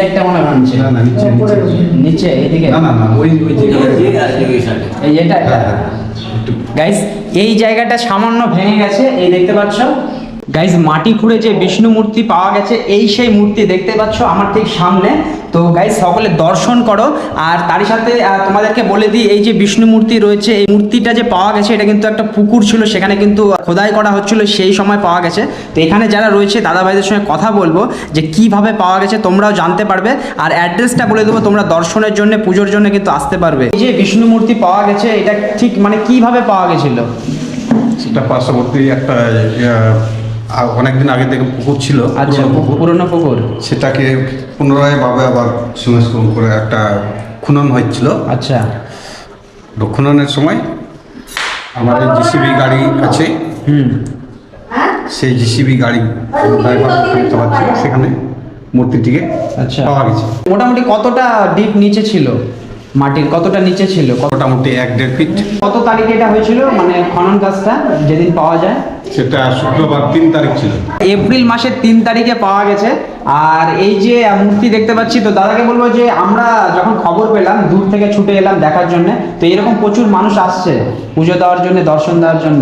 সাইডটা মনে ভাঙছে। না না নিচে নিচে এদিকে না না না ওই এই যেটা একটু গাইস এই জায়গাটা সামান্য ভেঙে গেছে, এই দেখতে পাচ্ছ গাইস মাটি খুঁড়ে যে বিষ্ণু মূর্তি পাওয়া গেছে, এই সেই মূর্তি দেখতে পাচ্ছ আমার ঠিক সামনে। তো গাইস সকলে দর্শন করো। আর তারই সাথে তোমাদেরকে বলে দিই, এই যে বিষ্ণু মূর্তি রয়েছে, এই মূর্তিটা যে পাওয়া গেছে এটা কিন্তু একটা পুকুর ছিল, সেখানে কিন্তু খোদাই করা হচ্ছিল, সেই সময় পাওয়া গেছে। তো এখানে যারা রয়েছে দাদা ভাইদের সঙ্গে কথা বলবো যে কিভাবে পাওয়া গেছে, তোমরাও জানতে পারবে। আর অ্যাড্রেসটা বলে দেবো, তোমরা দর্শনের জন্য পুজোর জন্য কিন্তু আসতে পারবে। এই যে বিষ্ণু মূর্তি পাওয়া গেছে এটা ঠিক মানে কিভাবে পাওয়া গেছিল? সেটা পার্শ্ববর্তী একটা অনেকদিন আগে থেকে পুকুর ছিল। আচ্ছা, পুরনো পুকুর, সেটাকে পুনরায় ভাবে আবার সংস্করণ করে একটা খনন হচ্ছিল। আচ্ছা, খননের সময় আমার এই জিসিবি গাড়ি আছে, সেই জিসিবি গাড়ি ড্রাইভার চালাচ্ছিল, সেখানে মূর্তিটিকে আচ্ছা পাওয়া গেছে। মোটামুটি কতটা ডিপ নিচে ছিল, মাটির কতটা নিচে ছিল? মোটামুটি 1-1.5 ফিট। কত তারিখে এটা হয়েছিল, মানে খনন কাজটা যেদিন পাওয়া যায়? সেটা শুক্রবার 3 তারিখ ছিল। এপ্রিল মাসের 3 তারিখে পাওয়া গেছে। আর এই যে মূর্তি দেখতে পাচ্ছি, তো দাদাকে বলবো যে আমরা যখন খবর পেলাম দূর থেকে ছুটে এলাম দেখার জন্য, তো এরকম প্রচুর মানুষ আসছে পুজো দেওয়ার জন্য, দর্শন দেওয়ার জন্য।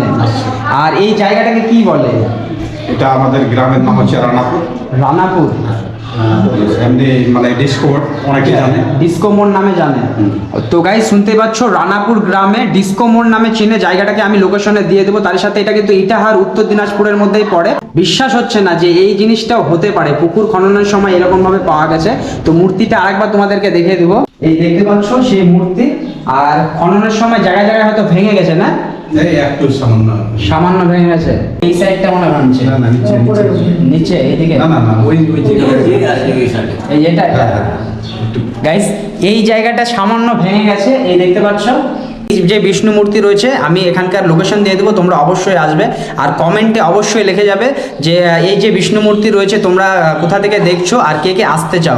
আর এই জায়গাটাকে কি বলে? এটা আমাদের গ্রামের নাম হচ্ছে রানাপুর। রানাপুর, এমনি মানে ডিসকোভার অনেকে জানে, ডিস্কো মোড় নামে জানে। তো গাইস শুনতে পাচ্ছ, রানাপুর গ্রামে ডিস্কো মোড় নামে চেনে জায়গাটাকে, আমি লোকেশনে দিয়ে দেবো। তার সাথে এটা কিন্তু ইটাহার উত্তর দিনাজপুরের মধ্যেই পড়ে। বিশ্বাস হচ্ছে না যে এই জিনিসটাও হতে পারে, পুকুর খননের সময় এরকম ভাবে পাওয়া গেছে। তো মূর্তিটা আরেকবার তোমাদেরকে দেখিয়ে দেবো। এই দেখতে পাচ্ছ সেই মূর্তি, আর খননের সময় জায়গায় জায়গায় হয়তো ভেঙে গেছে, না এই একটু সামান্য সামান্য ভেঙে গেছে। এই সাইডটা মনে ভাঙছে। না না নিচে নিচে এদিকে না না না ওই এই যেটা একটু গাইস এই জায়গাটা সামান্য ভেঙে গেছে, এই দেখতে পাচ্ছ। যে বিষ্ণু মূর্তি রয়েছে, আমি এখানকার লোকেশন দিয়ে দেবো, তোমরা অবশ্যই আসবে। আর কমেন্টে অবশ্যই লিখে যাবে যে এই যে বিষ্ণু মূর্তি রয়েছে তোমরা কোথা থেকে দেখছো আর কে কে আসতে চাও।